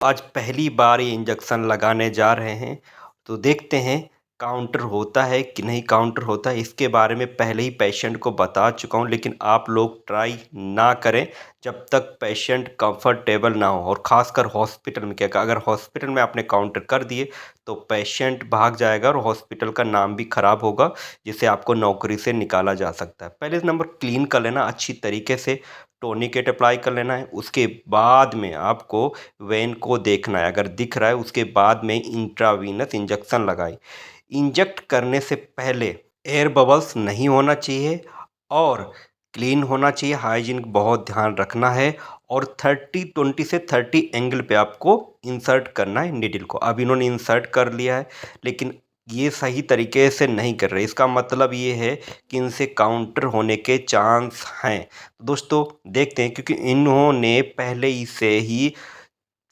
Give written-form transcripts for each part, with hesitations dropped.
आज पहली बार ये इंजेक्शन लगाने जा रहे हैं, तो देखते हैं काउंटर होता है कि नहीं काउंटर होता है। इसके बारे में पहले ही पेशेंट को बता चुका हूँ, लेकिन आप लोग ट्राई ना करें जब तक पेशेंट कंफर्टेबल ना हो। और ख़ासकर हॉस्पिटल में क्या, अगर हॉस्पिटल में आपने काउंटर कर दिए तो पेशेंट भाग जाएगा और हॉस्पिटल का नाम भी ख़राब होगा, जिससे आपको नौकरी से निकाला जा सकता है। पहले नंबर क्लीन कर लेना अच्छी तरीके से, टोनिकेट अप्लाई कर लेना है। उसके बाद में आपको वेन को देखना है, अगर दिख रहा है उसके बाद में इंट्रावीनस इंजेक्शन लगाएं। इंजेक्ट करने से पहले एयर बबल्स नहीं होना चाहिए और क्लीन होना चाहिए। हाइजीन बहुत ध्यान रखना है और 30-20 से 30 एंगल पे आपको इंसर्ट करना है नीडल को। अब इन्होंने इंसर्ट कर लिया है, लेकिन ये सही तरीके से नहीं कर रहे। इसका मतलब ये है कि इनसे काउंटर होने के चांस हैं। तो दोस्तों देखते हैं, क्योंकि इन्होंने पहले ही से ही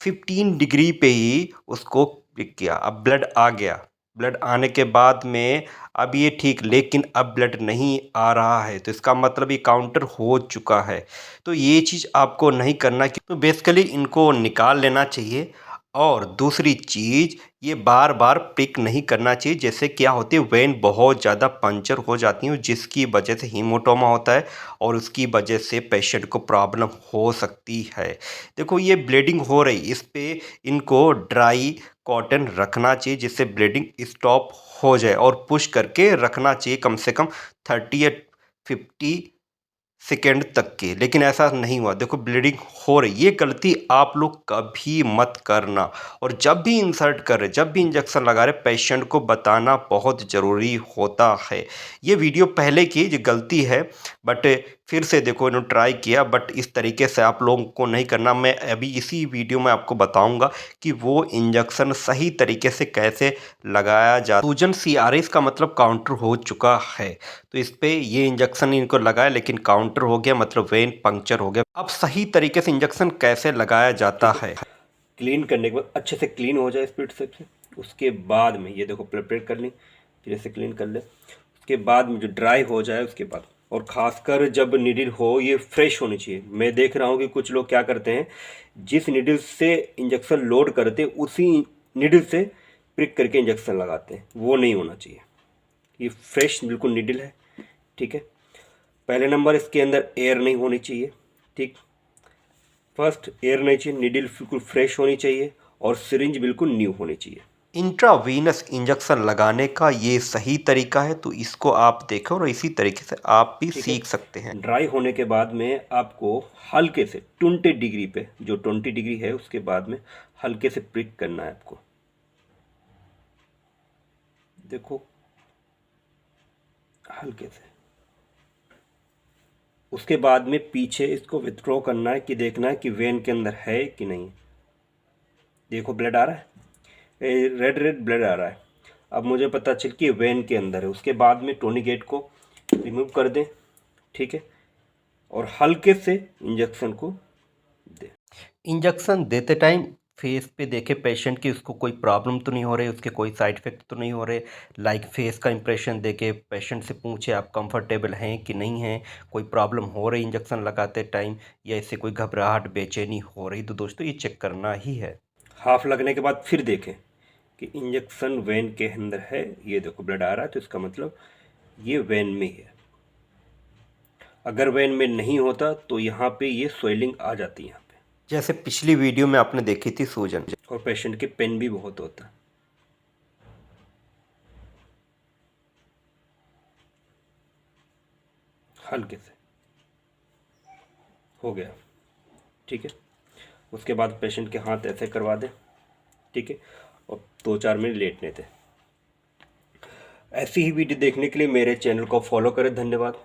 15 डिग्री पे ही उसको क्लिक किया। अब ब्लड आ गया, ब्लड आने के बाद में अब ये ठीक, लेकिन अब ब्लड नहीं आ रहा है, तो इसका मतलब ये काउंटर हो चुका है। तो ये चीज़ आपको नहीं करना कि तो बेसिकली इनको निकाल लेना चाहिए। और दूसरी चीज़, ये बार बार पिक नहीं करना चाहिए। जैसे क्या होती है, वेन बहुत ज़्यादा पंचर हो जाती है, जिसकी वजह से हीमोटोमा होता है और उसकी वजह से पेशेंट को प्रॉब्लम हो सकती है। देखो ये ब्लीडिंग हो रही, इस पे इनको ड्राई कॉटन रखना चाहिए जिससे ब्लीडिंग स्टॉप हो जाए, और पुश करके रखना चाहिए कम से कम 30 या 50 सेकेंड तक के। लेकिन ऐसा नहीं हुआ, देखो ब्लीडिंग हो रही। ये गलती आप लोग कभी मत करना। और जब भी इंसर्ट कर रहे, जब भी इंजेक्शन लगा रहे, पेशेंट को बताना बहुत ज़रूरी होता है। ये वीडियो पहले की जो गलती है, बट फिर से देखो इन्होंने ट्राई किया, बट इस तरीके से आप लोगों को नहीं करना। मैं अभी इसी वीडियो में आपको बताऊंगा कि वो इंजेक्शन सही तरीके से कैसे लगाया जाता। सूजन CRS का मतलब काउंटर हो चुका है, तो इस पे ये इंजेक्शन इनको लगाया, लेकिन काउंटर हो गया, मतलब वेन पंक्चर हो गया। अब सही तरीके से इंजेक्शन कैसे लगाया जाता है, क्लीन करने के बाद अच्छे से क्लीन हो जाए स्पीड से, उसके बाद में ये देखो प्रिपेयर कर ली, फिर ऐसे क्लीन कर ले। उसके बाद में जो ड्राई हो जाए उसके बाद, और ख़ासकर जब नीडल हो ये फ्रेश होनी चाहिए। मैं देख रहा हूँ कि कुछ लोग क्या करते हैं, जिस नीडल से इंजेक्शन लोड करते हैं उसी नीडल से प्रिक करके इंजेक्शन लगाते हैं, वो नहीं होना चाहिए। ये फ्रेश बिल्कुल नीडल है, ठीक है। पहले नंबर, इसके अंदर एयर नहीं होनी चाहिए, ठीक। फर्स्ट, एयर नहीं चाहिए, नीडल बिल्कुल फ्रेश होनी चाहिए और सिरिंज बिल्कुल न्यू होनी चाहिए। इंट्रावीनस इंजेक्शन लगाने का ये सही तरीका है, तो इसको आप देखो और इसी तरीके से आप भी सीख सकते हैं। ड्राई होने के बाद में आपको हल्के से 20 डिग्री पे, जो 20 डिग्री है उसके बाद में हल्के से प्रिक करना है आपको। देखो हल्के से, उसके बाद में पीछे इसको विथड्रॉ करना है कि देखना है कि वेन के अंदर है कि नहीं। देखो ब्लड आ रहा है, रेड रेड ब्लड आ रहा है। अब मुझे पता चल कि वेन के अंदर है। उसके बाद में टोनिकेट को रिमूव कर दें, ठीक है, और हल्के से इंजेक्शन को दें। इंजेक्शन देते टाइम फेस पे देखे पेशेंट की उसको कोई प्रॉब्लम तो नहीं हो रही, उसके कोई साइड इफेक्ट तो नहीं हो रहे। लाइक फेस का इंप्रेशन देके पेशेंट से पूछे आप कंफर्टेबल हैं कि नहीं हैं, कोई प्रॉब्लम हो रही इंजेक्शन लगाते टाइम, या इससे कोई घबराहट बेचैनी हो रही, तो दोस्तों ये चेक करना ही है। हाफ लगने के बाद फिर देखें कि इंजेक्शन वेन के अंदर है। ये देखो ब्लड आ रहा है, तो इसका मतलब ये वेन में ही है। अगर वेन में नहीं होता तो यहाँ पे ये स्वेलिंग आ जाती है यहाँ पे, जैसे पिछली वीडियो में आपने देखी थी सूजन, और पेशेंट के पेन भी बहुत होता है। हल्के से हो गया, ठीक है। उसके बाद पेशेंट के हाथ ऐसे करवा दें, ठीक है, और 2-4 मिनट लेटने दें। ऐसी ही वीडियो देखने के लिए मेरे चैनल को फॉलो करें। धन्यवाद।